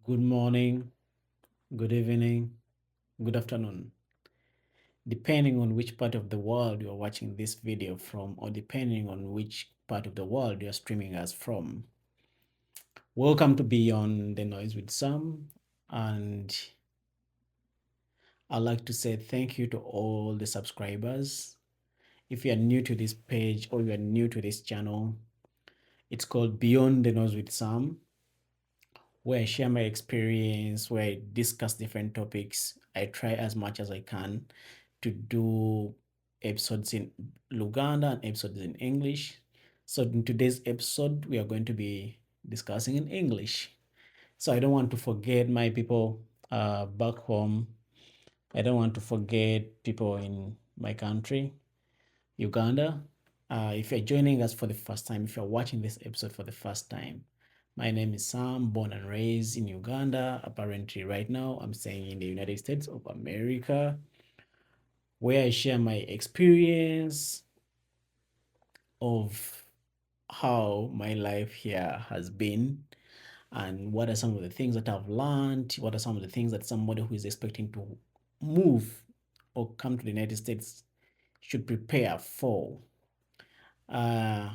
Good morning, good evening, good afternoon, depending on which part of the world you're watching this video from, or depending on which part of the world you're streaming us from. Welcome to Beyond the Noise with Sam, and I'd like to say thank you to all the subscribers. If you are new to this page or you are new to this channel, it's called Beyond the Noise with Sam, where I share my experience, where I discuss different topics. I try as much as I can to do episodes in Luganda and episodes in English. So in today's episode, we are going to be discussing in English. So I don't want to forget my people back home. I don't want to forget people in my country, Uganda. If you're joining us for the first time, if you're watching this episode for the first time, my name is Sam, born and raised in Uganda. Apparently, right now, I'm staying in the United States of America, where I share my experience of how my life here has been and what are some of the things that I've learned, what are some of the things that somebody who is expecting to move or come to the United States should prepare for. Uh,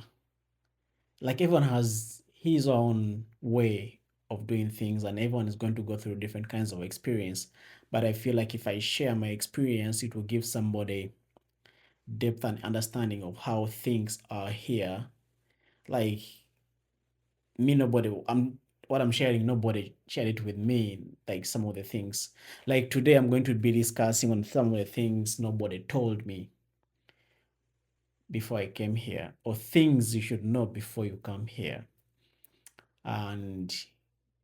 like everyone has his own way of doing things and everyone is going to go through different kinds of experience. But I feel like if I share my experience, it will give somebody depth and understanding of how things are here. Like me, nobody, I'm what I'm sharing, nobody shared it with me, like some of the things. Like today, I'm going to be discussing on some of the things nobody told me before I came here, or things you should know before you come here. And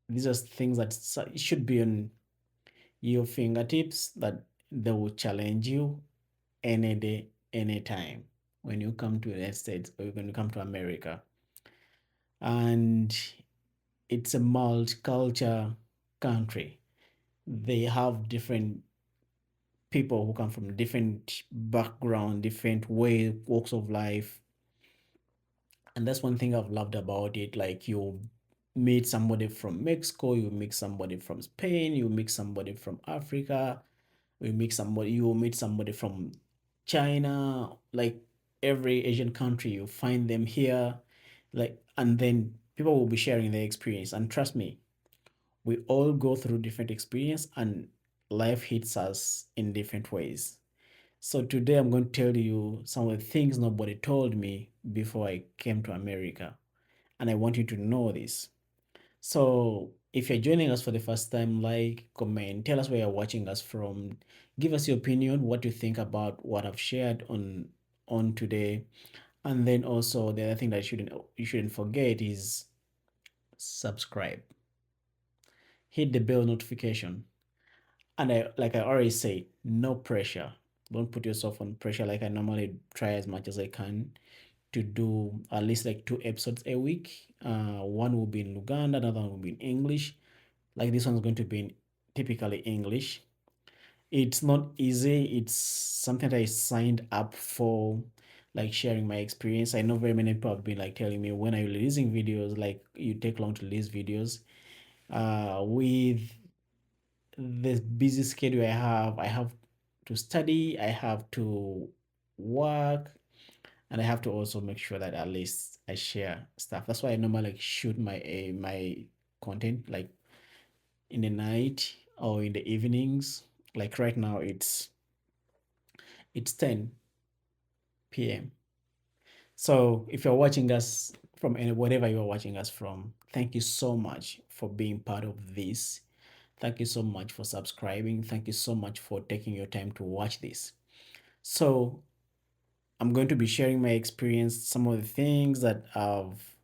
these are things that should be on your fingertips, that they will challenge you any day, anytime when you come to the United States or when you come to America. And it's a multicultural country. They have different people who come from different background, different way, walks of life. And that's one thing I've loved about it. Like you meet somebody from Mexico, you meet somebody from Spain, you meet somebody from Africa, you will meet somebody from China, like every Asian country, you find them here. Like, and then people will be sharing their experience. And trust me, we all go through different experience and life hits us in different ways. So today I'm going to tell you some of the things nobody told me before I came to America. And I want you to know this. So if you're joining us for the first time, like, comment, tell us where you're watching us from, give us your opinion, what you think about what I've shared on today. And then also the other thing that you shouldn't forget is subscribe. Hit the bell notification. And I already say, no pressure. Don't put yourself on pressure. Like I normally try as much as I can to do at least like 2 episodes a week. One will be in Uganda, another one will be in English. Like this one's going to be in typically English. It's not easy. It's something that I signed up for, like sharing my experience. I know very many people have been like telling me, when are you releasing videos? Like you take long to release videos. With the busy schedule I have to study, I have to work, and I have to also make sure that at least I share stuff. That's why I normally like shoot my content like in the night or in the evenings. Like right now it's 10 p.m. So if you're watching us from any whatever you're watching us from, thank you so much for being part of this. Thank you so much for subscribing. Thank you so much for taking your time to watch this. So I'm going to be sharing my experience, some of the things that I've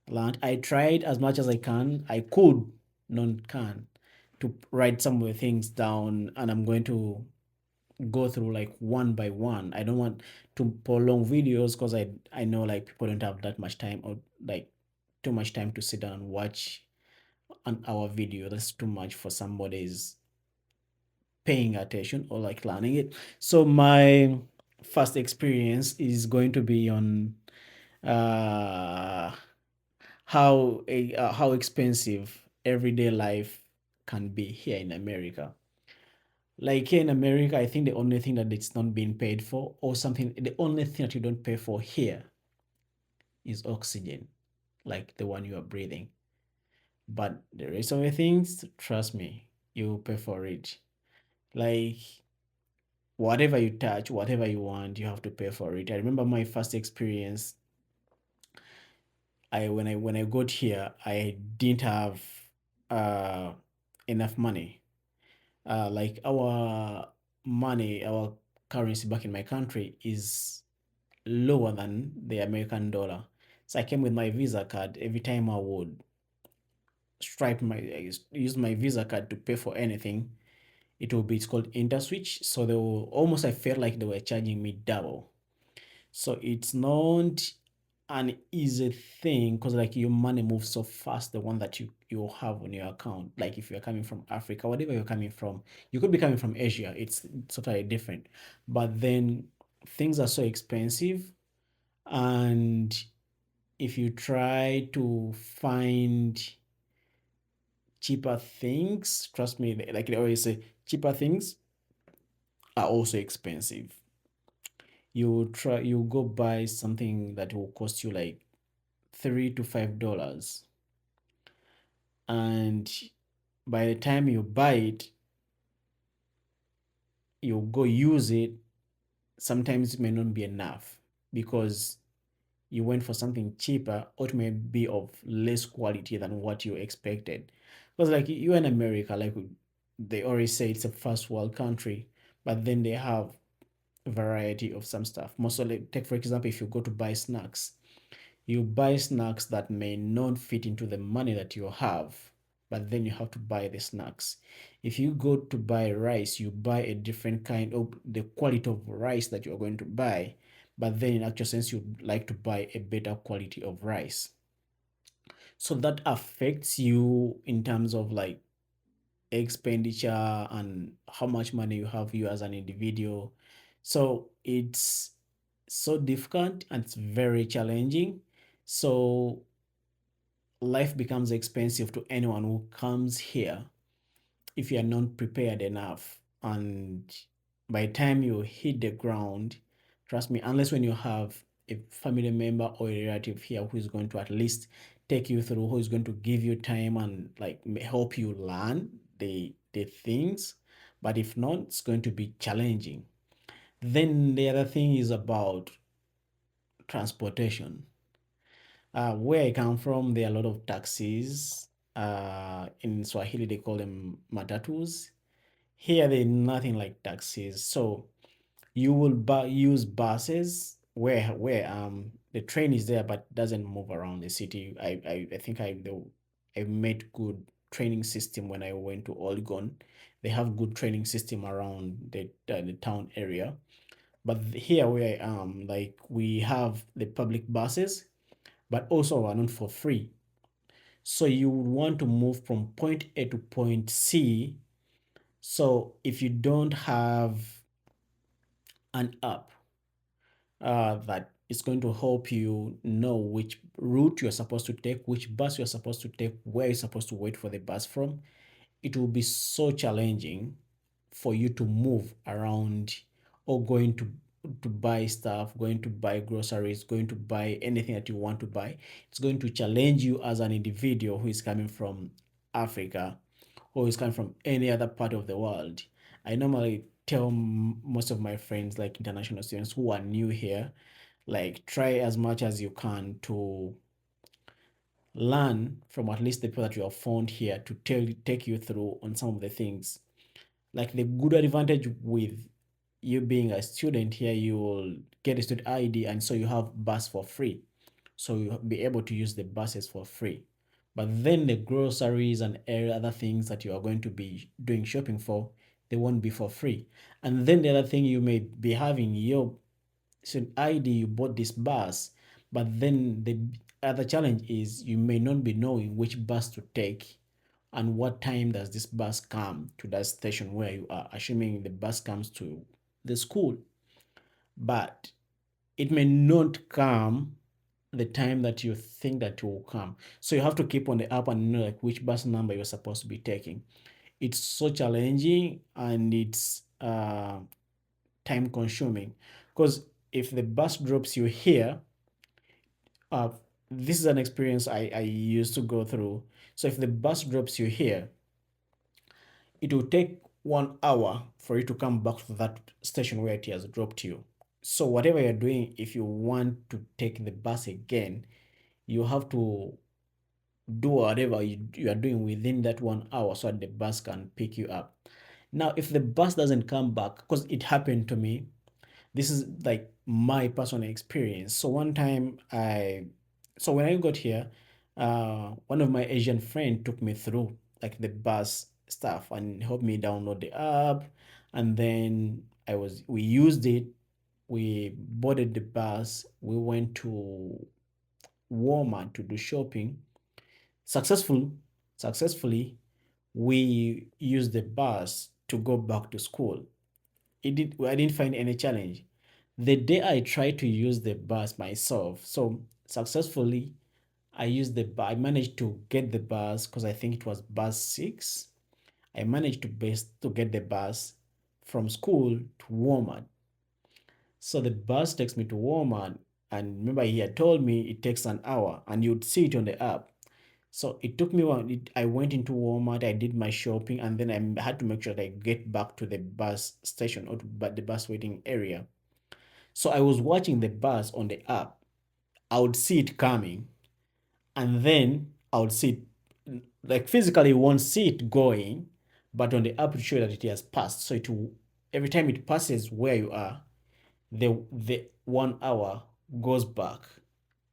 learned. I tried as much as I can. I could, not can, to write some of the things down, and I'm going to go through like one by one. I don't want to prolong videos because I know like people don't have that much time, or like too much time to sit down and watch an hour video. That's too much for somebody's paying attention or like learning it. So my first experience is going to be on uh how expensive everyday life can be here in America. Like here in America, I think the only thing that it's not being paid for, or something, the only thing that you don't pay for here is oxygen, like the one you are breathing. But the rest of the things, trust me, you pay for it. Like whatever you touch, whatever you want, you have to pay for it. I remember my first experience. When I got here, I didn't have uh enough money. Like our currency back in my country is lower than the American dollar. So I came with my Visa card. Every time I would use my Visa card to pay for anything, it's called interswitch. So they will almost, I felt like they were charging me double. So it's not an easy thing because like your money moves so fast, the one that you have on your account. Like if you're coming from Africa, whatever you're coming from, you could be coming from Asia, it's totally different. But then things are so expensive, and if you try to find cheaper things, trust me, like they always say, cheaper things are also expensive. You go buy something that will cost you like $3 to $5, and by the time you buy it, you go use it, sometimes it may not be enough because you went for something cheaper, or it may be of less quality than what you expected. Because like you in America, like they always say it's a first world country, but then they have a variety of some stuff. Mostly, take for example, if you go to buy snacks, you buy snacks that may not fit into the money that you have, but then you have to buy the snacks. If you go to buy rice, you buy a different kind of the quality of rice that you are going to buy, but then in actual sense, you'd like to buy a better quality of rice. So that affects you in terms of like expenditure and how much money you have, you as an individual. So it's so difficult and it's very challenging. So life becomes expensive to anyone who comes here if you are not prepared enough. And by the time you hit the ground, trust me, unless when you have a family member or a relative here who is going to at least take you through, who is going to give you time and like help you learn the things. But if not, it's going to be challenging. Then the other thing is about transportation. Where I come from, there are a lot of taxis. In Swahili, they call them matatus. Here, they're nothing like taxis. So you will use buses where the train is there but doesn't move around the city. I think I made good training system when I went to Oregon. They have good training system around the town area. But here where I am, like we have the public buses, but also are not for free. So you would want to move from point A to point C. So if you don't have an app that is going to help you know which route you're supposed to take, which bus you're supposed to take, where you're supposed to wait for the bus from, it will be so challenging for you to move around or going to buy stuff, going to buy groceries, going to buy anything that you want to buy. It's going to challenge you as an individual who is coming from Africa or is coming from any other part of the world. I normally tell most of my friends, like international students who are new here, like try as much as you can to learn from at least the people that you have found here to take you through on some of the things. Like the good advantage with you being a student here, you will get a student ID, and so you have bus for free. So you'll be able to use the buses for free. But then the groceries and other things that you are going to be doing shopping for, they won't be for free. And then the other thing you may be having your student ID, you bought this bus, but then the other challenge is you may not be knowing which bus to take and what time does this bus come to that station where you are, assuming the bus comes to the school. But it may not come the time that you think that you will come. So you have to keep on the app and know like which bus number you're supposed to be taking. It's so challenging and it's time consuming because if the bus drops you here, uh, this is an experience I used to go through. So if the bus drops you here, it will take 1 hour for you to come back to that station where it has dropped you. So whatever you're doing, if you want to take the bus again, you have to do whatever you are doing within that 1 hour so that the bus can pick you up. Now, if the bus doesn't come back, because it happened to me, this is like my personal experience. So one time so when I got here, one of my Asian friend took me through like the bus stuff and helped me download the app, and then we used it. We boarded the bus. We went to Walmart to do shopping. Successful, Successfully, we used the bus to go back to school. I didn't find any challenge. The day I tried to use the bus myself, so successfully, I managed to get the bus because I think it was bus 6. I managed to get the bus from school to Walmart. So the bus takes me to Walmart, and remember he had told me it takes an hour, and you'd see it on the app. So it took me I went into Walmart, I did my shopping, and then I had to make sure that I get back to the bus station or the bus waiting area. So I was watching the bus on the app. I would see it coming, and then I would see it, like physically you won't see it going, but on the app it shows that it has passed. So every time it passes where you are, the 1 hour goes back.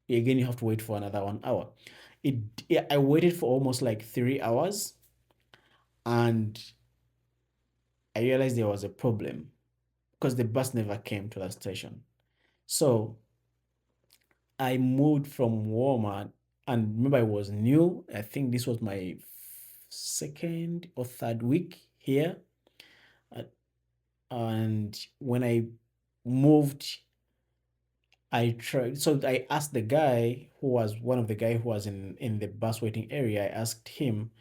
Again, you have to wait for another 1 hour. I waited for almost like 3 hours, and I realized there was a problem because the bus never came to the station. So I moved from Walmart, and remember, I was new. I think this was my second or third week here. Uh, And when I moved, I tried. So I asked the guy who was one of the guy who was in the bus waiting area. I asked him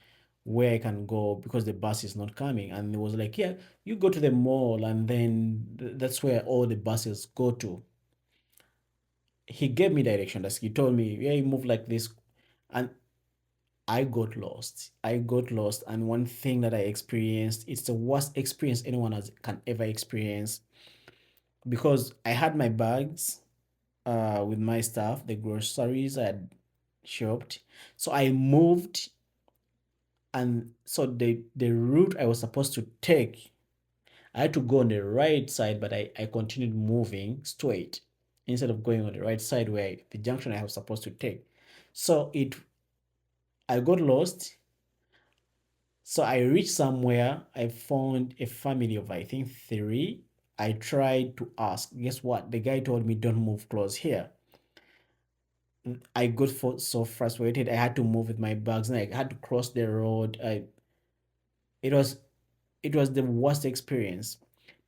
where I can go because the bus is not coming, and he was like, "Yeah, you go to the mall, and then that's where all the buses go to." He gave me direction. That's He told me, "Yeah, you move like this," and I got lost. I got lost, and one thing that I experienced, it's the worst experience anyone can ever experience because I had my bags with my stuff, the groceries I had shopped. So I moved, and so the route I was supposed to take, I had to go on the right side, but I continued moving straight instead of going on the right side where the junction I was supposed to take. So I got lost. So I reached somewhere. I found a family of I think three. I tried to ask. Guess what? The guy told me don't move close here. I got so frustrated. I had to move with my bags and I had to cross the road. It was it was the worst experience.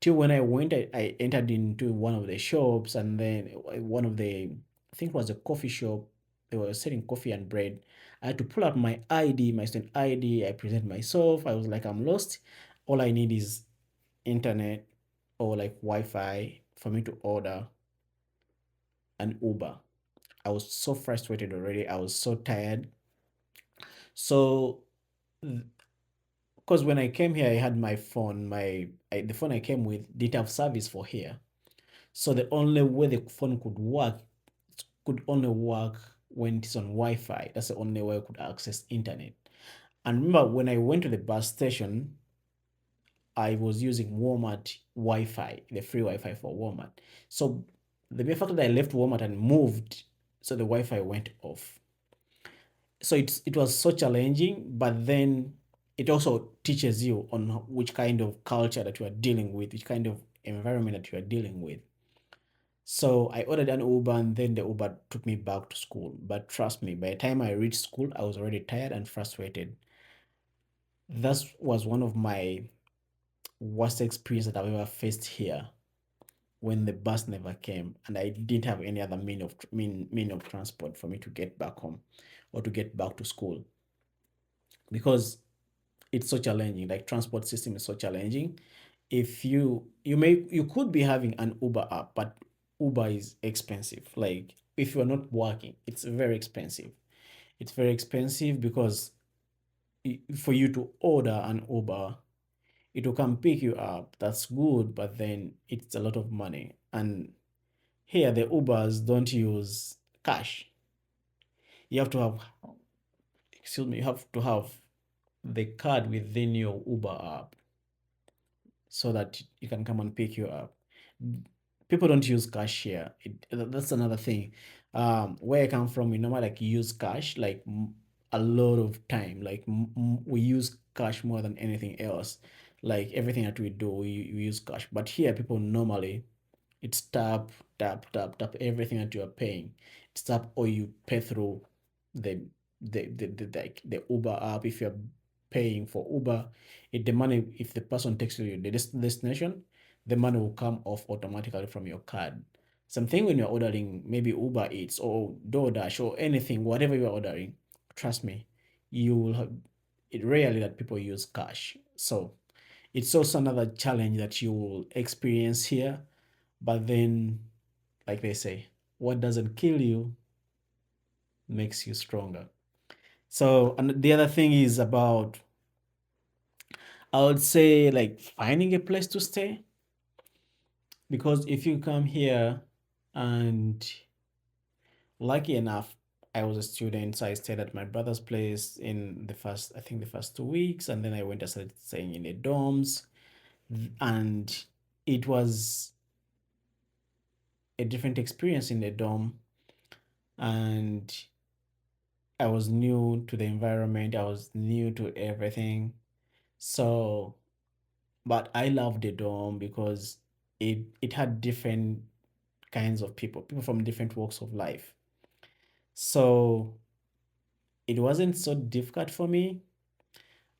Till when I went, I entered into one of the shops, and then one of the, I think it was a coffee shop. They were selling coffee and bread. I had to pull out my ID, my student ID. I present myself. I was like, I'm lost. All I need is internet or like Wi-Fi for me to order an Uber. I was so frustrated already. I was so tired. So, because when I came here, I had my phone. The phone I came with didn't have service for here. So the only way the phone could only work when it's on Wi-Fi. That's the only way I could access internet. And remember, when I went to the bus station, I was using Walmart Wi-Fi, the free Wi-Fi for Walmart. So the mere fact that I left Walmart and moved, so the Wi-Fi went off. So it was so challenging, but then it also teaches you on which kind of culture that you are dealing with, which kind of environment that you are dealing with. So I ordered an Uber, and then the Uber took me back to school. But trust me, by the time I reached school, I was already tired and frustrated. That was one of my worst experiences that I've ever faced here. when the bus never came and I didn't have any other mean of transport for me to get back home or to get back to school, because it's so challenging. Like transport system is so challenging. If you could be having an Uber app, but Uber is expensive. Like if you're not working, it's very expensive. It's very expensive because for you to order an Uber, it will come pick you up. That's good, but then it's a lot of money. And here the Ubers don't use cash. You have to have, excuse me, you have to have the card within your Uber app so that you can come and pick you up. People don't use cash here. That's another thing. Where I come from, we normally like use cash like a lot of time. Like we use cash more than anything else. Like everything that we do, we use cash. But here, people normally it's tap, tap, tap, tap. Everything that you are paying, it's tap, or you pay through the the Uber app. If you're paying for Uber, the money, if the person takes you to the destination, the money will come off automatically from your card. Something when you're ordering maybe Uber Eats or DoorDash or anything, whatever you're ordering, trust me, you will have it rarely that people use cash. So it's also another challenge that you will experience here. But then, like they say, what doesn't kill you makes you stronger. So, and the other thing is about, I would say, like finding a place to stay. Because if you come here and lucky enough, I was a student, so I stayed at my brother's place in the first, I think the first 2 weeks, and then I went and started staying in the dorms, and it was a different experience in the dorm, and I was new to the environment, I was new to everything. So, but I loved the dorm because it had different kinds of people from different walks of life. So it wasn't so difficult for me,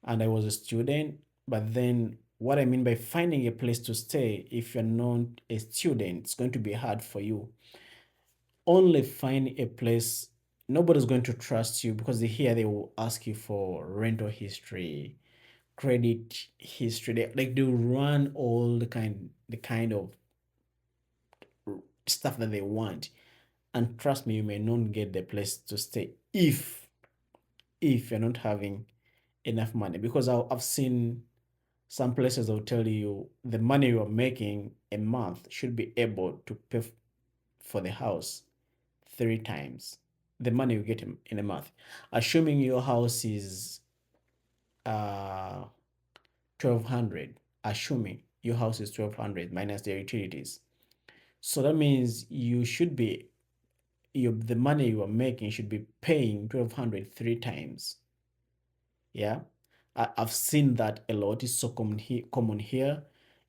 and I was a student. But then, what I mean by finding a place to stay, if you're not a student, it's going to be hard for you. Only find a place. Nobody's going to trust you because here they will ask you for rental history, credit history. They run all the kind of stuff that they want. And trust me, you may not get the place to stay if you're not having enough money. Because I've seen some places that will tell you the money you're making a month should be able to pay for the house 3 times the money you get in a month. Assuming your house is 1200, assuming your house is 1200 minus the utilities. So that means you should be the money you are making should be paying 1200 3 times. Yeah, I've seen that a lot. It's so common here.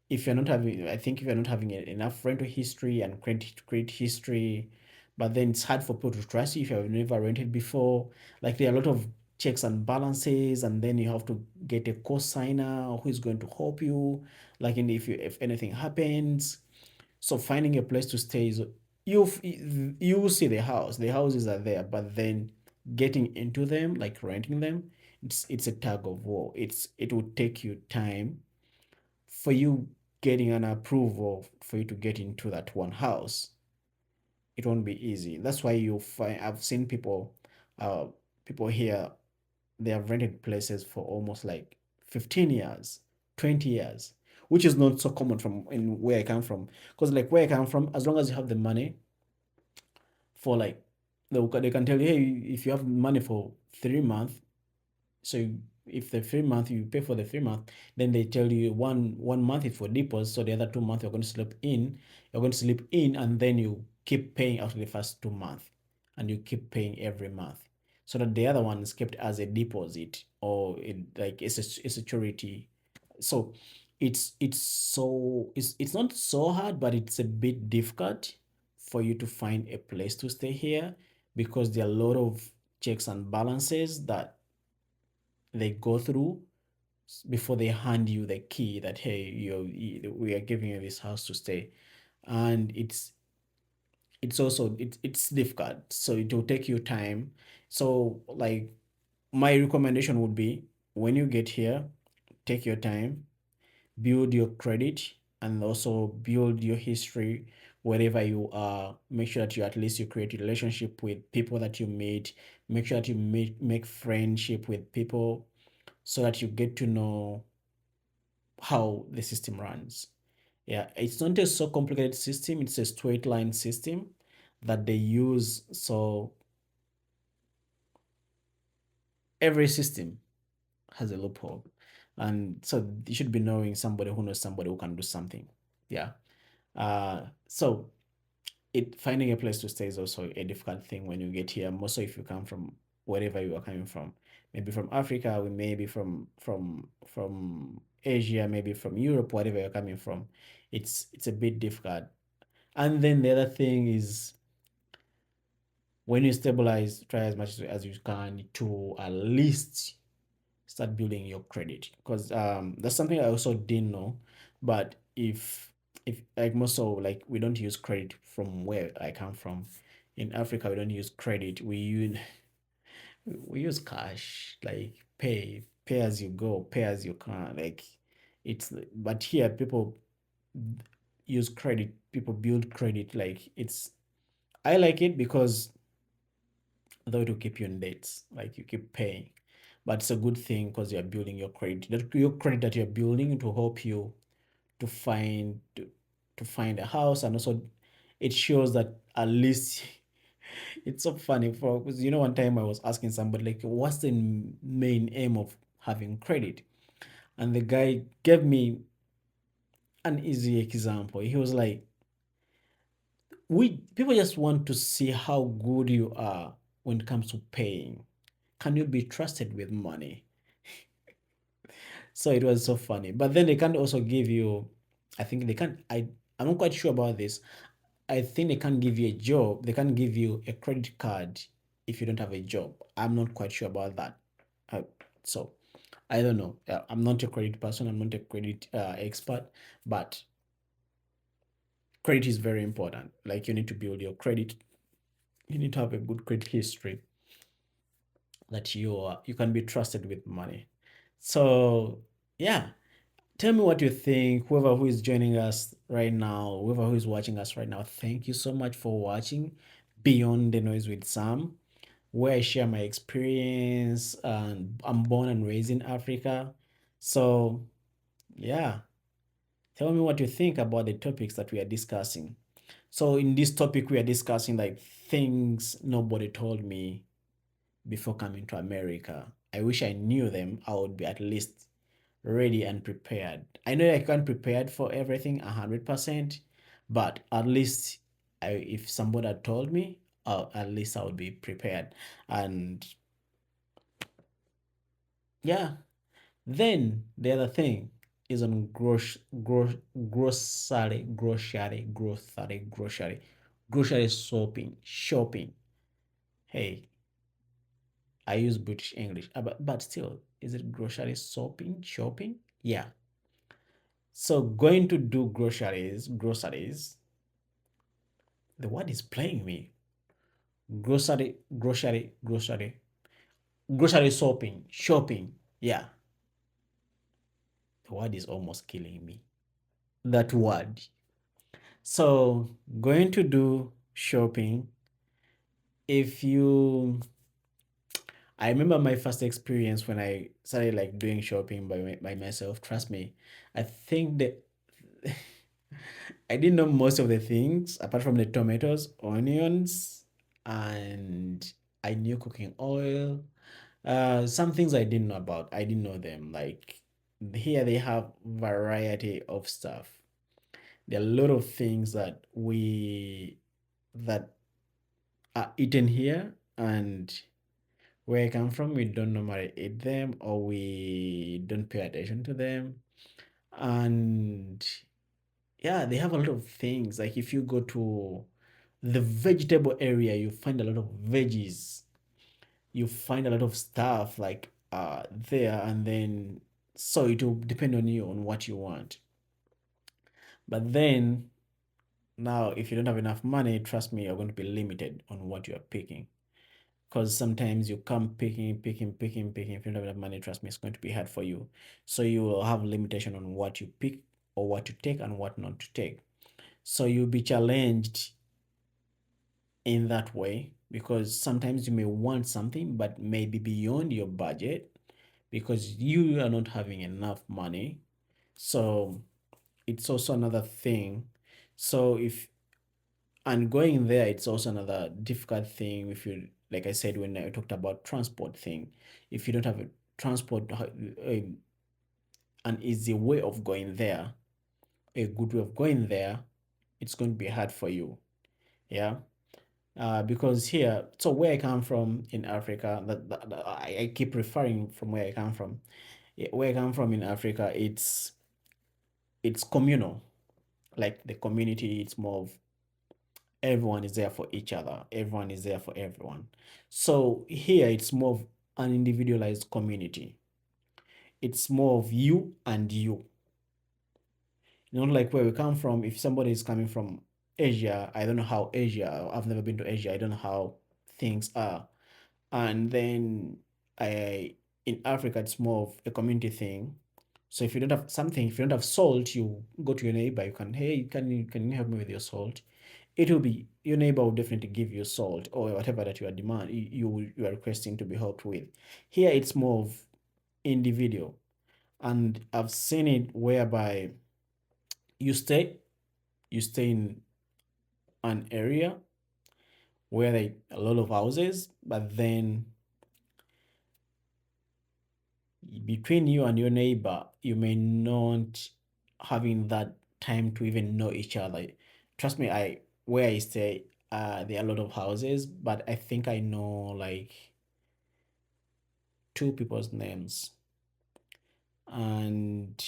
If you're not having, I think if you're not having enough rental history and credit history, but then it's hard for people to trust you if you've never rented before. Like there are a lot of checks and balances, and then you have to get a co-signer who is going to help you. Like if anything happens, so finding a place to stay is you see the house. The houses are there, but then getting into them, like renting them, it's a tug of war. It will take you time for you getting an approval for you to get into that one house. It won't be easy. That's why you find I've seen uh, people here, they have rented places for almost like 15 years, 20 years, which is not so common from in where I come from. Because like where I come from, as long as you have the money for like they can tell you, hey, if you have money for 3 months, so if the 3 month you pay for the 3 month, then they tell you one month is for deposit, so the other 2 months you're going to sleep in. You're going to sleep in, and then you keep paying after the first 2 months, and you keep paying every month, so that the other one is kept as a deposit or like it's a security. So it's not so hard, but it's a bit difficult for you to find a place to stay here because there are a lot of checks and balances that they go through before they hand you the key that hey we are giving you this house to stay. and it's also it's difficult, so it will take you time. So like my recommendation would be, when you get here, take your time, build your credit, and also build your history wherever you are. Make sure that you at least you create a relationship with people that you meet. Make sure that you make friendship with people so that you get to know how the system runs. Yeah, it's not a so complicated system, it's a straight line system that they use. So every system has a loophole. And so you should be knowing somebody who knows somebody who can do something. Yeah. So it finding a place to stay is also a difficult thing when you get here. Mostly if you come from wherever you are coming from, maybe from Africa, we maybe from Asia, maybe from Europe, whatever you're coming from, it's a bit difficult. And then the other thing is, when you stabilize, try as much as you can to at least start building your credit, because that's something I also didn't know. But if like most of, like, we don't use credit from where I come from. In Africa, we don't use credit. We use cash, like pay as you go, pay as you can. Like, it's, but here people use credit, people build credit. Like, it's, I like it because though it will keep you in debts, like you keep paying. But it's a good thing because you're building your credit. Your credit that you're building to help you to find a house, and also it shows that at least it's so funny for, because one time I was asking somebody, like, what's the main aim of having credit? And the guy gave me an easy example. He was like, we people just want to see how good you are when it comes to paying. Can you be trusted with money? So it was so funny. But then they can't also give you, I think they can't, I'm not quite sure about this. I think they can't give you a job. They can't give you a credit card if you don't have a job. I'm not quite sure about that. Uh, so I don't know. I'm not a credit person. I'm not a credit expert, but credit is very important. Like, you need to build your credit. You need to have a good credit history that you can be trusted with money. So yeah, tell me what you think. Whoever who is joining us right now, whoever who is watching us right now, thank you so much for watching Beyond the Noise with Sam, where I share my experience. And I'm born and raised in Africa. So yeah, tell me what you think about the topics that we are discussing. So in this topic, we are discussing like things nobody told me before coming to America. I wish I knew them. I would be at least ready and prepared. I know I can't prepared for everything 100%, but at least if somebody had told me, at least I would be prepared. And yeah, then the other thing is on grocery shopping. Hey, I use British English, but still, is it grocery shopping? Yeah. So going to do groceries. The word is playing me. Grocery, grocery shopping. Yeah, the word is almost killing me. That word. So going to do shopping. If you, I remember my first experience when I started like doing shopping by myself. Trust me, I think that I didn't know most of the things apart from the tomatoes, onions, and I knew cooking oil. Some things I didn't know about. I didn't know them. Like, here they have variety of stuff. There are a lot of things that are eaten here, and where I come from, we don't normally eat them, or we don't pay attention to them. And yeah, they have a lot of things. Like, if you go to the vegetable area, you find a lot of veggies. You find a lot of stuff like there, and then so it will depend on you on what you want. But then Now, if you don't have enough money, trust me, you're going to be limited on what you're picking. Because sometimes you come picking. If you don't have enough money, trust me, it's going to be hard for you. So you will have limitation on what you pick or what to take and what not to take. So you'll be challenged in that way because sometimes you may want something but maybe beyond your budget because you are not having enough money. So it's also another thing. So if and going there, it's also another difficult thing. If you, like I said when I talked about transport thing, if you don't have a transport, an easy way of going there, a good way of going there, it's going to be hard for you. Yeah. Because here, so where I come from in Africa, I keep referring from where I come from. Where I come from in Africa, it's communal. Like the community, it's more of everyone is there for each other. Everyone is there for everyone. So here, it's more of an individualized community. It's more of you and you. Not like where we come from. If somebody is coming from Asia, I don't know how Asia. I've never been to Asia. I don't know how things are. And then I in Africa it's more of a community thing. So if you don't have something, if you don't have salt, you go to your neighbor. You can, hey, can you help me with your salt? It will be your neighbor will definitely give you salt or whatever that you are demand you are requesting to be helped with. Here it's more of individual, and I've seen it whereby you stay you stay in an area where there are a lot of houses, but then between you and your neighbor, you may not having that time to even know each other. Trust me, I where I stay, there are a lot of houses, but I think I know like two people's names. And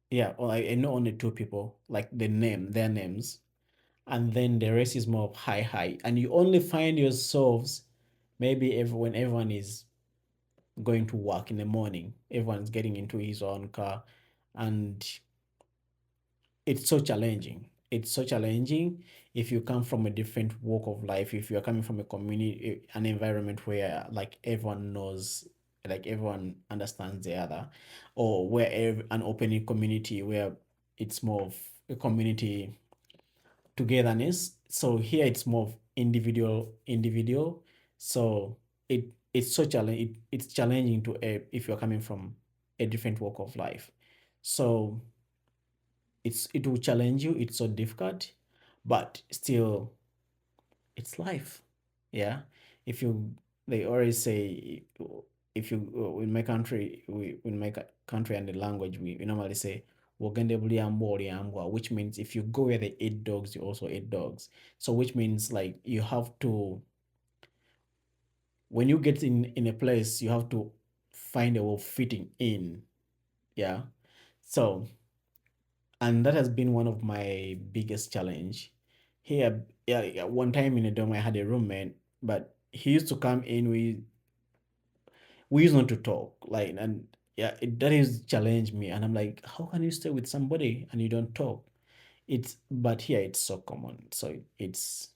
yeah, well, I know only two people, like their names. And then the rest is more of hi. And you only find yourselves maybe when everyone is going to work in the morning, everyone's getting into his own car, and it's so challenging. It's so challenging if you come from a different walk of life, if you're coming from a community, an environment where like everyone knows, like everyone understands the other, or where an opening community where it's more of a community togetherness. So here it's more of individual. So it's so it's challenging to if you're coming from a different walk of life. So it will challenge you. It's so difficult, but still it's life. Yeah. If you They always say if you in my country in my country and the language we normally say "Wogende buliambwa," which means if you go where they eat dogs, you also eat dogs. So which means like you have to when you get in a place you have to find a way of fitting in. Yeah. So and that has been one of my biggest challenge here. Yeah, one time in a dorm I had a roommate, but he used to come in. We used not to talk like, and yeah, that is challenge me, and I'm like, how can you stay with somebody and you don't talk? It's but here it's so common. So it's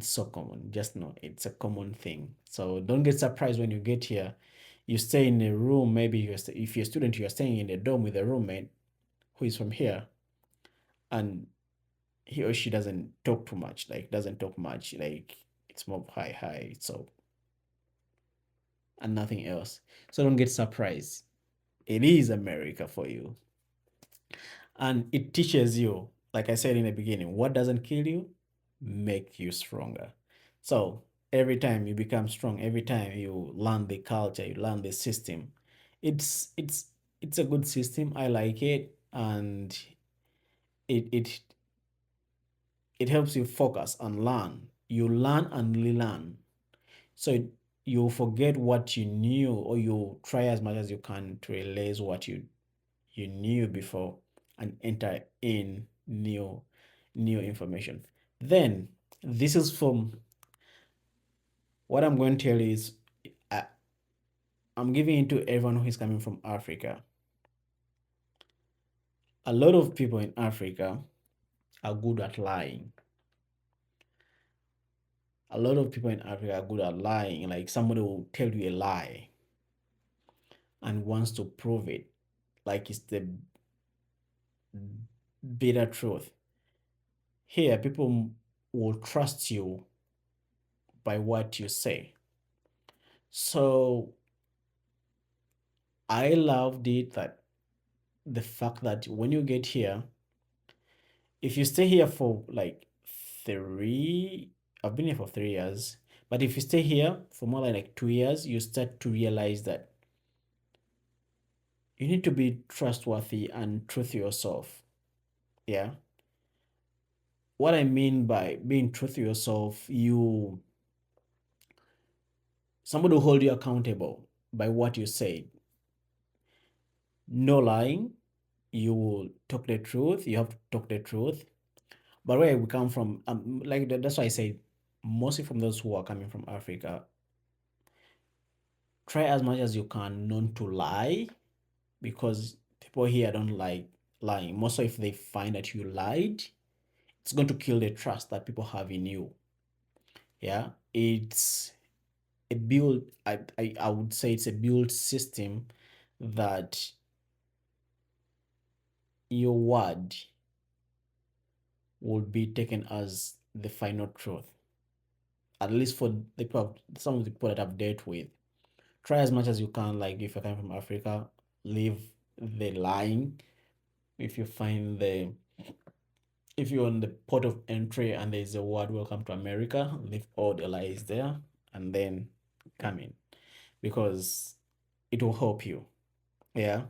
so common. Just know it's a common thing. So don't get surprised when you get here. You stay in a room. Maybe if you're a student, you're staying in a dorm with a roommate who is from here, and he or she doesn't talk too much. Like doesn't talk much. Like it's more of hi. So and nothing else. So don't get surprised. It is America for you. And it teaches you, like I said in the beginning, what doesn't kill you make you stronger. So every time you become strong, every time you learn the culture, you learn the system, it's it's a good system. I like it, and it it it helps you focus and learn. You learn and relearn. So you forget what you knew, or you try as much as you can to realize what you knew before and enter in new information. Then this is from what I'm going to tell you is I, I'm giving it to everyone who is coming from Africa. A lot of people in Africa are good at lying. A lot of people in Africa are good at lying. Like somebody will tell you a lie and wants to prove it, like it's the bitter truth. Here, people will trust you by what you say. So I loved it that the fact that when you get here, if you stay here for like three, I've been here for 3 years, but if you stay here for more than like 2 years, you start to realize that you need to be trustworthy and true to yourself. Yeah. What I mean by being true to yourself, somebody will hold you accountable by what you say. No lying. You will talk the truth. You have to talk the truth. But where we come from, like that's why I say, mostly from those who are coming from Africa, try as much as you can not to lie, because people here don't like lying. Most if they find that you lied, it's going to kill the trust that people have in you. Yeah, it's a build. I would say it's a build system that your word will be taken as the final truth. At least for the people, some of the people that I've dealt with, try as much as you can. Like if you're coming from Africa, leave the lying. If you find the if you're on the port of entry and there's a word welcome to America, leave all the lies there and then come in, because it will help you. Yeah.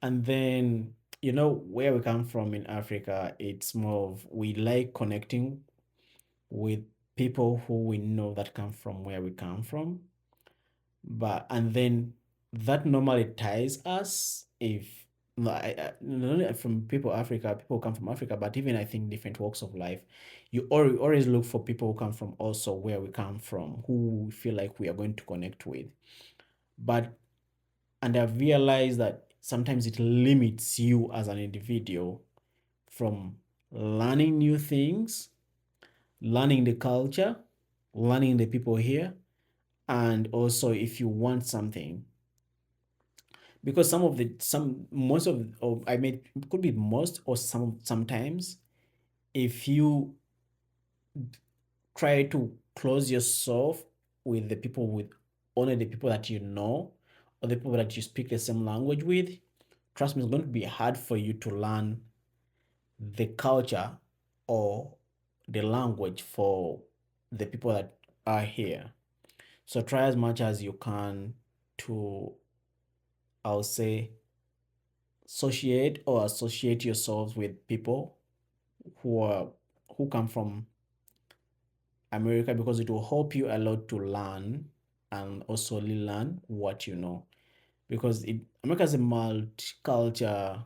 And then, where we come from in Africa, it's more of we like connecting with people who we know that come from where we come from. But and then that normally ties us if no, not only from people Africa, people who come from Africa, but even I think different walks of life. You always look for people who come from also where we come from, who we feel like we are going to connect with. But and I've realized that sometimes it limits you as an individual from learning new things, learning the culture, learning the people here, and also if you want something, because some most of or I mean it could be most or sometimes if you try to close yourself with the people with only the people that you know or the people that you speak the same language with, trust me, it's going to be hard for you to learn the culture or the language for the people that are here. So try as much as you can to, I'll say, associate yourselves with people who are who come from America, because it will help you a lot to learn and also learn what you know. Because America is a multicultural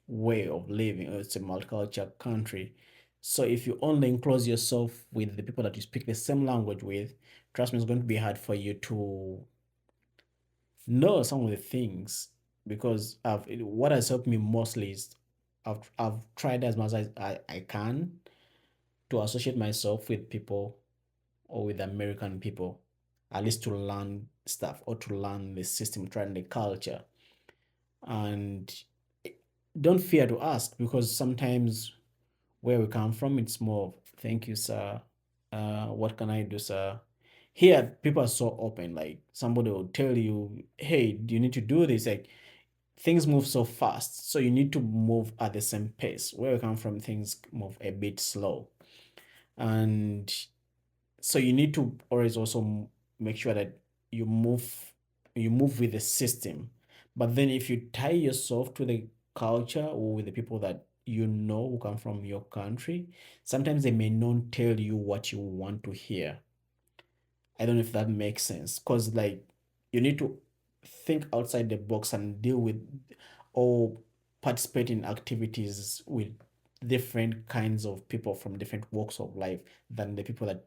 way of living. It's a multicultural country. So if you only enclose yourself with the people that you speak the same language with, trust me, it's going to be hard for you to know some of the things. Because what has helped me mostly is I've tried as much as I can to associate myself with people or with American people, at least to learn stuff or to learn the system, try the culture. And don't fear to ask, because sometimes where we come from, it's more of, thank you, sir. What can I do, sir? Here, people are so open. Like somebody will tell you, hey, do you need to do this? Like things move so fast. So you need to move at the same pace. Where we come from, things move a bit slow. And so you need to always also make sure that you move you move with the system. But then if you tie yourself to the culture or with the people that you know who come from your country, sometimes they may not tell you what you want to hear. I don't know if that makes sense, because like you need to think outside the box and deal with or participate in activities with different kinds of people from different walks of life than the people that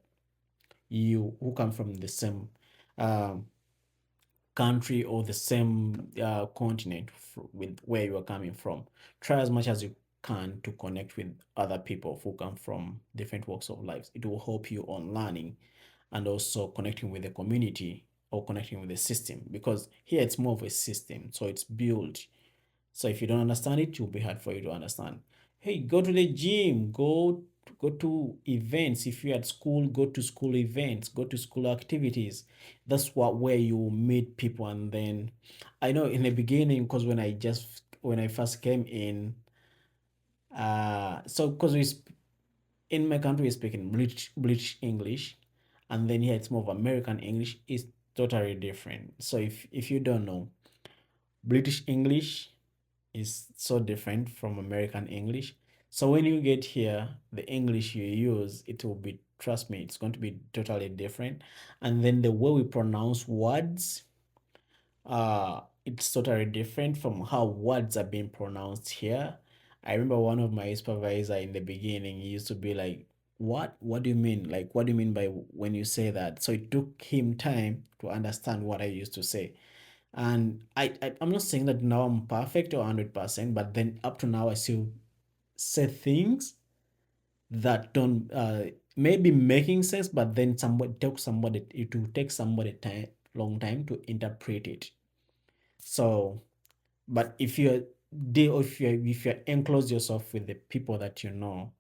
you who come from the same um country or the same continent with where you are coming from. Try as much as you can to connect with other people who come from different walks of life. It will help you on learning and also connecting with the community or connecting with the system, because here it's more of a system, so it's built. So if you don't understand it, it will be hard for you to understand. Hey, go to the gym, go to events. If you're at school, go to school events, go to school activities. That's what where you meet people. And then I know in the beginning, because when I first came in, so because in my country we speak in British English, and then here it's more of American English. It's totally different. So if you don't know, British English is so different from American English. So when you get here, the English you use, it will be, trust me, it's going to be totally different. And then the way we pronounce words, it's totally different from how words are being pronounced here. I remember one of my supervisor in the beginning, he used to be like, what do you mean? Like, what do you mean by when you say that? So it took him time to understand what I used to say. And I'm not saying that now I'm perfect or 100%, but then up to now I still say things that don't maybe making sense, but then somebody it will take somebody time long time to interpret it. So, but if you're if you enclose yourself with the people that you know,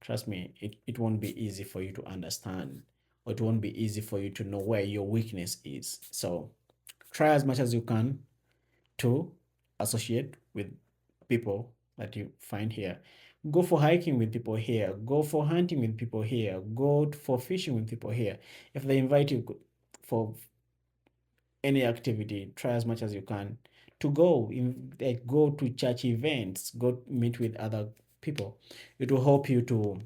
trust me, it won't be easy for you to understand, or it won't be easy for you to know where your weakness is. So try as much as you can to associate with people that you find here. Go for hiking with people here. Go for hunting with people here. Go for fishing with people here. If they invite you for any activity, try as much as you can to go. Like go to church events. Go meet with other people. It will help you to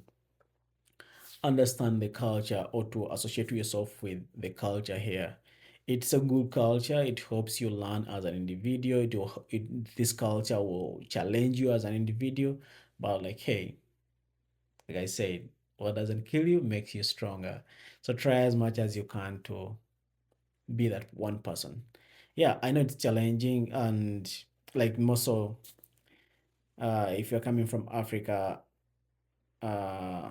understand the culture or to associate yourself with the culture here. It's a good culture. It helps you learn as an individual. This culture will challenge you as an individual. But like, hey, like I said, what doesn't kill you makes you stronger. So try as much as you can to be that one person. Yeah, I know it's challenging, and like more so, if you're coming from Africa, uh,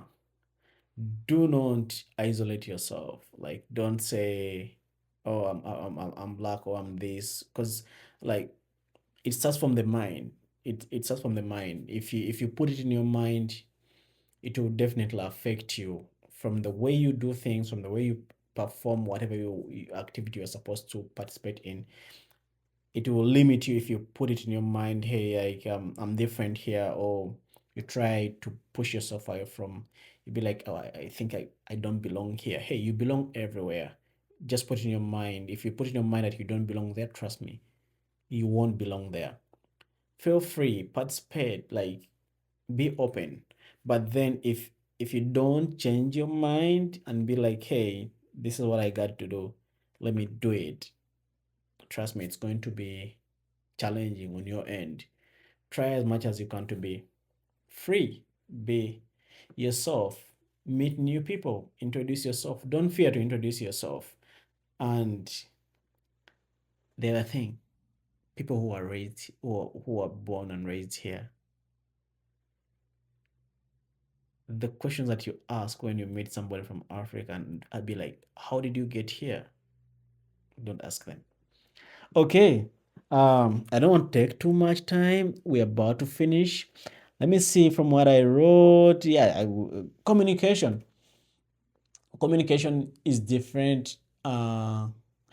do not isolate yourself. Like, don't say, "Oh, I'm black," or "I'm this," because like it starts from the mind. It starts from the mind. If you put it in your mind, it will definitely affect you from the way you do things, from the way you perform whatever activity you're supposed to participate in. It will limit you if you put it in your mind, hey, like I'm different here, or you try to push yourself away from, you'd be like, oh, I think I don't belong here. Hey, you belong everywhere. Just put it in your mind. If you put in your mind that you don't belong there, trust me, you won't belong there. Feel free, participate, like be open. But then if you don't change your mind and be like, hey, this is what I got to do, let me do it, trust me, it's going to be challenging on your end. Try as much as you can to be free, be yourself, meet new people, introduce yourself. Don't fear to introduce yourself. And the other thing, people who are raised, who are born and raised here, the questions that you ask when you meet somebody from Africa, and I'd be like, how did you get here? Don't ask them. Okay. I don't want to take too much time. We're about to finish. Let me see from what I wrote. Yeah, communication. Communication is different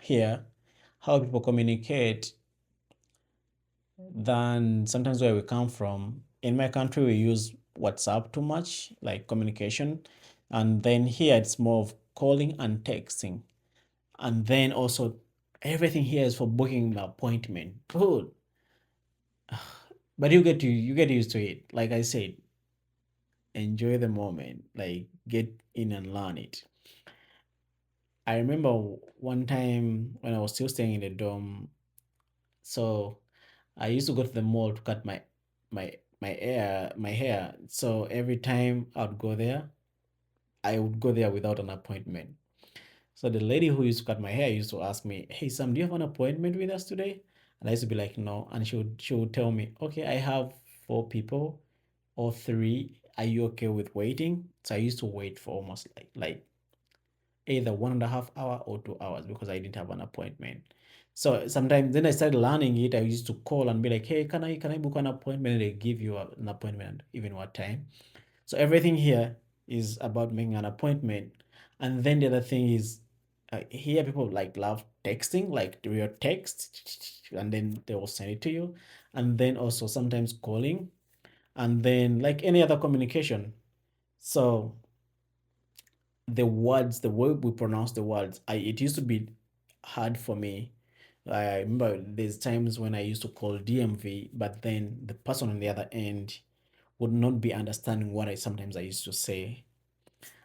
here. How people communicate than sometimes where we come from. In my country, we use WhatsApp too much, like communication. And then here it's more of calling and texting. And then also everything here is for booking an appointment. Good. But you get used to it. Like I said, enjoy the moment. Like get in and learn it. I remember one time when I was still staying in the dorm, so I used to go to the mall to cut my my hair. So every time I would go there, I would go there without an appointment. So the lady who used to cut my hair used to ask me, "Hey Sam, do you have an appointment with us today?" And I used to be like, "No." And she would tell me, "Okay, I have four people or three. Are you okay with waiting?" So I used to wait for almost like either 1.5 hour or 2 hours because I didn't have an appointment. So sometimes then I started learning it. I used to call and be like, "Hey, can I book an appointment?" And they give you an appointment, even what time. So everything here is about making an appointment. And then the other thing is, here people like love texting, like real text, and then they will send it to you. And then also sometimes calling, and then like any other communication. So the words, the way we pronounce the words, it used to be hard for me. I remember there's times when I used to call DMV, but then the person on the other end would not be understanding what I used to say.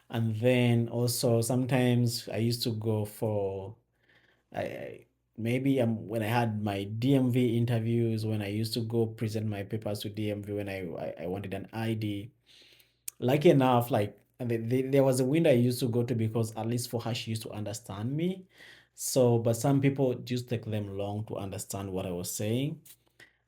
And then also sometimes I used to go for maybe when I had my DMV interviews, when I used to go present my papers to DMV when I wanted an ID. Lucky enough, like there was a window I used to go to because at least for her she used to understand me. So, but some people just take them long to understand what I was saying.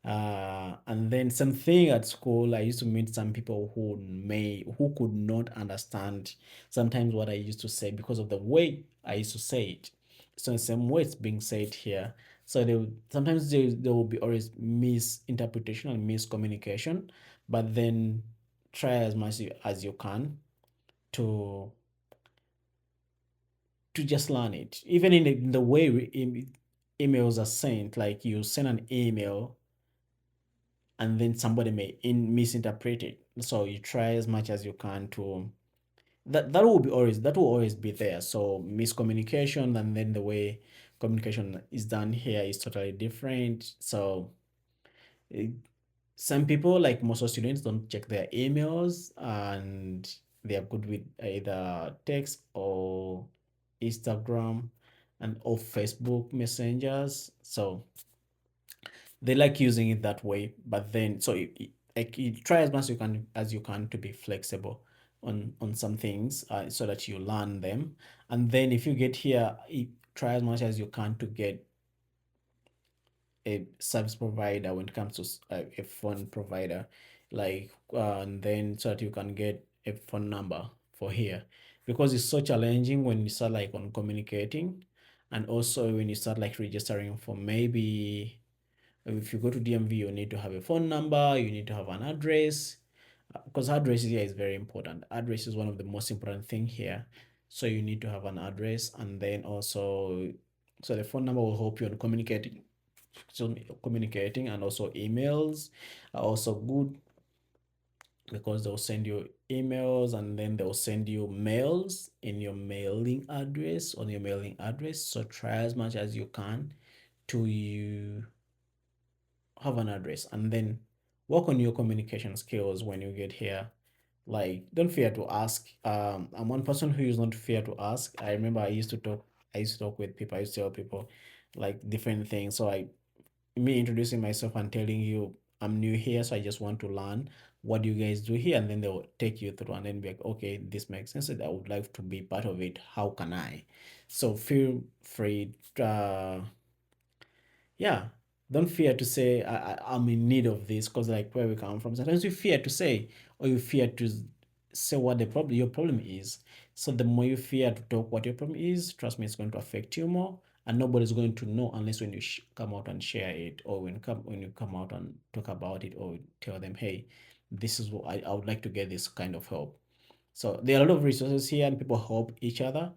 And then something at school, I used to meet some people who could not understand sometimes what I used to say because of the way I used to say it. So the same way it's being said here. So sometimes there will be always misinterpretation and miscommunication, but then try as much as you can to just learn it. Even in the way emails are sent, like you send an email and then somebody may misinterpret it. So you try as much as you can to that will always be there. So miscommunication, and then the way communication is done here is totally different. So eh, some people, like most of students, don't check their emails and they are good with either text or Instagram and or Facebook messengers. So they like using it that way. But then so like you try as much as you can to be flexible on some things, so that you learn them. And then if you get here, try as much as you can to get a service provider when it comes to a phone provider, like and then so that you can get a phone number for here, because it's so challenging when you start like on communicating. And also when you start like registering for, maybe if you go to DMV, you need to have a phone number, you need to have an address, because address here is very important. Address is one of the most important thing here. So you need to have an address, and then also, so the phone number will help you on communicating. So communicating, and also emails are also good because they'll send you emails, and then they'll send you mails in your mailing address, on your mailing address. So try as much as you can to you have an address, and then work on your communication skills when you get here. Like, don't fear to ask. I'm one person who is not fear to ask. I remember I used to talk with people. I used to tell people like different things. So me introducing myself and telling you I'm new here, so I just want to learn what do you guys do here, and then they'll take you through and then be like, okay, this makes sense. I would like to be part of it. How can I? So feel free. Yeah, don't fear to say I'm in need of this, because like where we come from, sometimes you fear to say, or you fear to say what your problem is. So the more you fear to talk what your problem is, trust me, it's going to affect you more, and nobody's going to know unless when you come out and share it, or when you come out and talk about it, or tell them, hey, this is what I would like to get this kind of help. So there are a lot of resources here, and people help each other.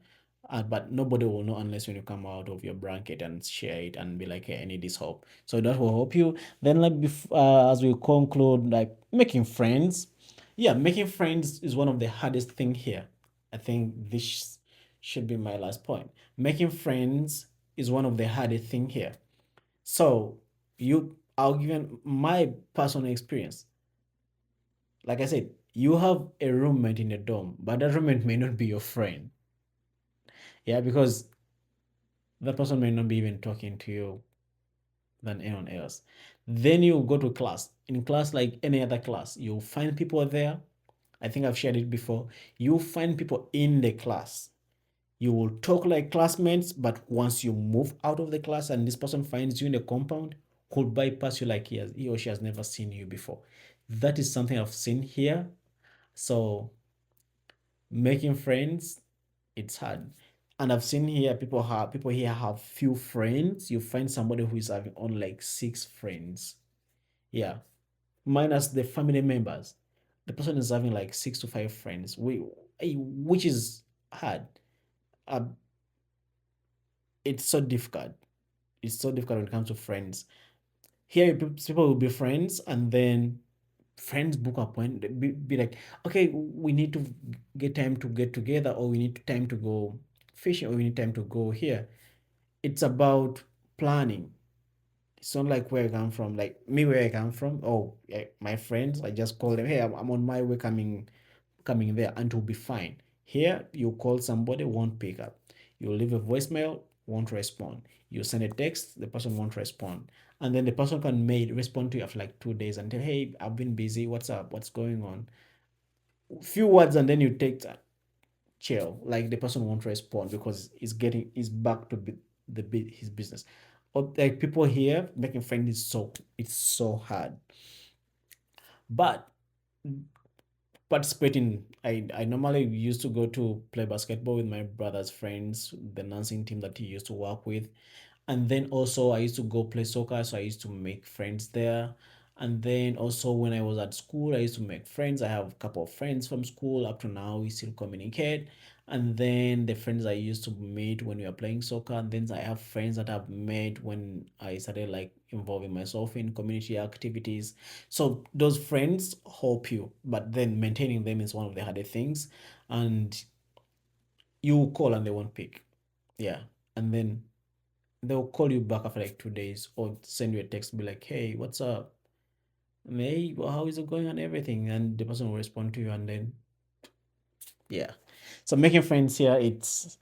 But nobody will know unless when you come out of your blanket and share it and be like, hey, I need this help. So that will help you. Then, like, as we conclude, like making friends. Yeah, making friends is one of the hardest thing here. I think this should be my last point. Making friends is one of the hardest thing here. So I'll give you my personal experience. Like I said, you have a roommate in a dorm, but that roommate may not be your friend. Yeah, because that person may not be even talking to you than anyone else. Then you go to class. In class, like any other class, you'll find people there. I think I've shared it before. You find people in the class. You will talk like classmates, but once you move out of the class and this person finds you in the compound, could bypass you like he or she has never seen you before. That is something I've seen here. So making friends, it's hard. And I've seen here people here have few friends. You find somebody who is having only like 6 friends. Yeah. Minus the family members. The person is having like 6 to 5 friends. Which is hard. Uh, it's so difficult. It's so difficult when it comes to friends. Here people will be friends and then friends book appointment be like, okay, we need to get time to get together, or we need time to go fishing, or we need time to go here. It's about planning. It's not like where I come from, like me, where I come from. Oh yeah, my friends, I just call them, hey, I'm on my way coming there, and it will be fine. Here, you call somebody, won't pick up. You leave a voicemail, won't respond. You send a text, the person won't respond. And then the person can may respond to you after like 2 days and tell, hey, I've been busy. What's up? What's going on? Few words, and then you take that chill. Like the person won't respond because he's back to his business. Or like people here making friends is it's so hard. But participating, I normally used to go to play basketball with my brother's friends, the nursing team that he used to work with. And then also I used to go play soccer, so I used to make friends there. And then also when I was at school, I used to make friends. I have a couple of friends from school. Up to now we still communicate. And then the friends I used to meet when we were playing soccer, and then I have friends that I've met when I started like involving myself in community activities. So those friends help you, but then maintaining them is one of the harder things. And you call and they won't pick. Yeah. And then they'll call you back after like 2 days, or send you a text, be like, hey, what's up? And, hey, well, how is it going and everything? And the person will respond to you, and then yeah. So making friends here, it's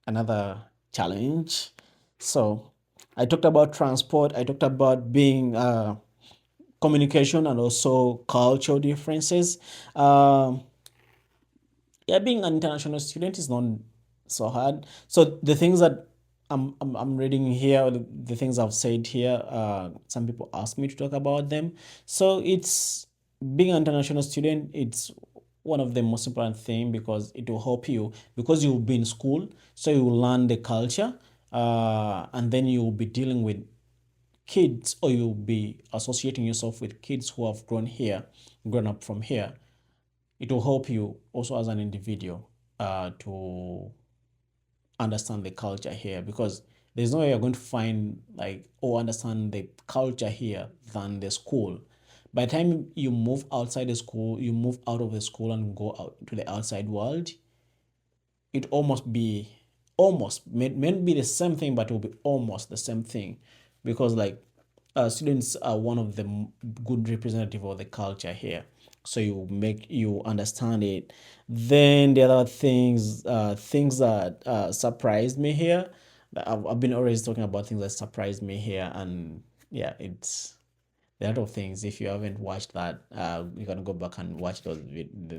another challenge. So I talked about transport, I talked about being communication and also cultural differences. Um, yeah, being an international student is not so hard. So the things that I'm reading here, the things I've said here, some people ask me to talk about them. So it's being an international student, it's one of the most important thing, because it will help you, because you will be in school, so you will learn the culture, and then you will be dealing with kids, or you'll be associating yourself with kids who have grown up from here. It will help you also as an individual to understand the culture here, because there's no way you're going to find like or understand the culture here than the school. By the time you move outside the school, you move out of the school and go out to the outside world, it almost may not be the same thing, but it will be almost the same thing, because like students are one of the good representative of the culture here, so you understand it. Then the other things that surprised me here, I've been always talking about things that surprised me here, and yeah, it's a lot of things. If you haven't watched that, you can go back and watch the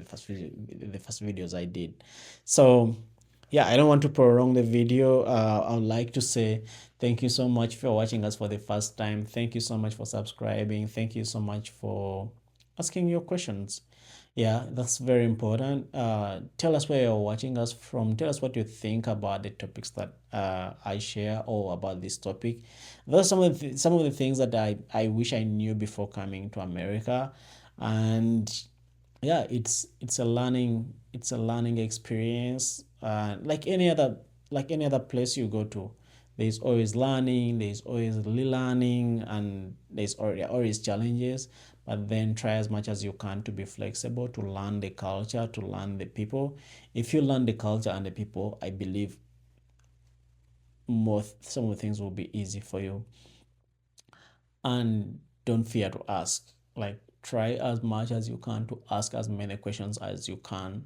first videos I did. So yeah, I don't want to prolong the video. I would like to say thank you so much for watching us for the first time. Thank you so much for subscribing. Thank you so much for asking your questions. Yeah, that's very important. Tell us where you're watching us from. Tell us what you think about the topics that I share, or about this topic. Those are some of the things that I wish I knew before coming to America. And yeah, it's a learning experience, like any other place you go to. There's always learning, there's always relearning, and there are always challenges. But then try as much as you can to be flexible, to learn the culture, to learn the people. If you learn the culture and the people, I believe some of the things will be easy for you. And don't fear to ask. Like, try as much as you can to ask as many questions as you can.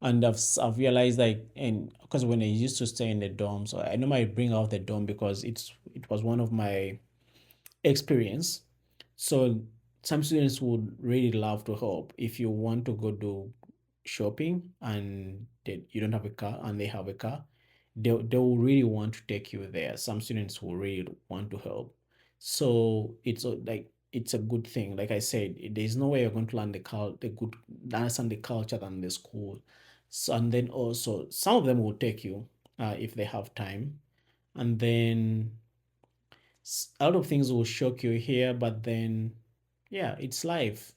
And I've realized, like, and because when I used to stay in the dorm, so I normally bring out the dorm because it was one of my experience. So some students would really love to help. If you want to go do shopping and you don't have a car and they have a car, they will really want to take you there. Some students will really want to help. So like it's a good thing. Like I said, there's no way you're going to learn the good understand the culture than the school. So and then also some of them will take you if they have time. And then a lot of things will shock you here, but then yeah, it's life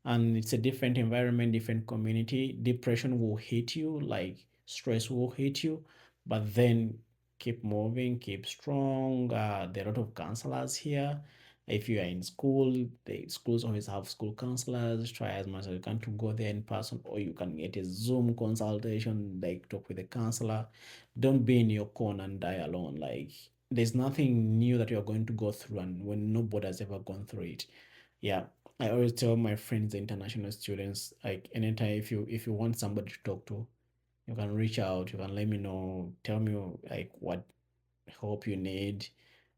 and it's a different environment, different community. Depression will hit you, like stress will hit you, but then keep moving, keep strong. There are a lot of counselors here. If you are in school, the schools always have school counselors. Try as much as you can to go there in person, or you can get a Zoom consultation, like talk with a counselor. Don't be in your corner and die alone. Like there's nothing new that you're going to go through, and when nobody has ever gone through it. Yeah, I always tell my friends, the international students, like anytime if you want somebody to talk to, you can reach out, you can let me know, tell me like what help you need.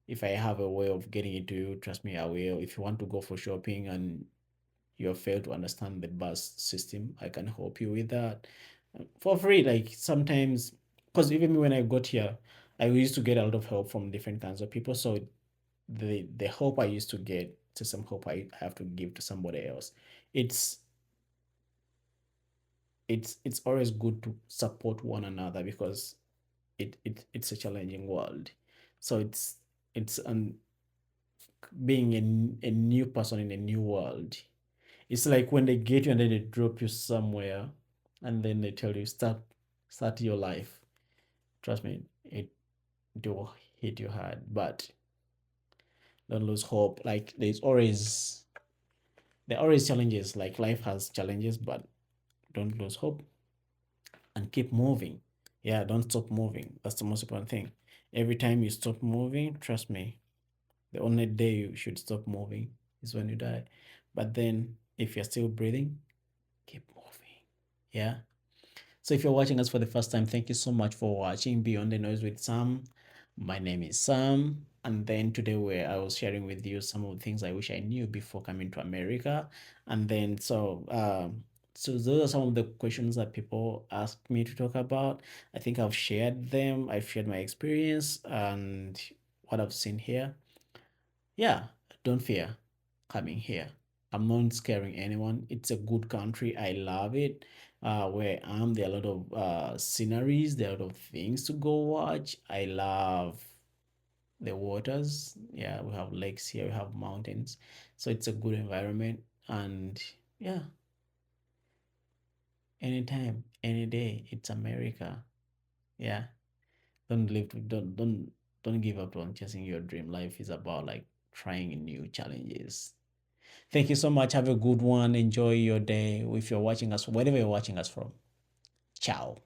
If I have a way of getting it to you, trust me, I will. If you want to go for shopping and you have failed to understand the bus system, I can help you with that for free. Like sometimes, because even when I got here, I used to get a lot of help from different kinds of people. So the help I used to get to some help I have to give to somebody else. It's it's always good to support one another because it's a challenging world. So it's being a new person in a new world. It's like when they get you and then they drop you somewhere and then they tell you start your life. Trust me, it will hit you hard, but don't lose hope. Like there are always challenges. Like life has challenges, but don't lose hope and keep moving. Yeah, don't stop moving. That's the most important thing. Every time you stop moving, trust me, the only day you should stop moving is when you die. But then if you're still breathing, keep moving. Yeah. So if you're watching us for the first time, thank you so much for watching Beyond the Noise with Sam. My name is Sam, and then today where I was sharing with you some of the things I wish I knew before coming to America. And then so those are some of the questions that people ask me to talk about. I think I've shared them. I've shared my experience and what I've seen here. Yeah, don't fear coming here. I'm not scaring anyone. It's a good country. I love it. Where I am, there are a lot of sceneries, there are a lot of things to go watch. I love the waters. Yeah, we have lakes here, we have mountains. So it's a good environment. And yeah, anytime, any day, it's America. Yeah. Don't give up on chasing your dream. Life is about like trying new challenges. Thank you so much. Have a good one. Enjoy your day if you're watching us, wherever you're watching us from. Ciao.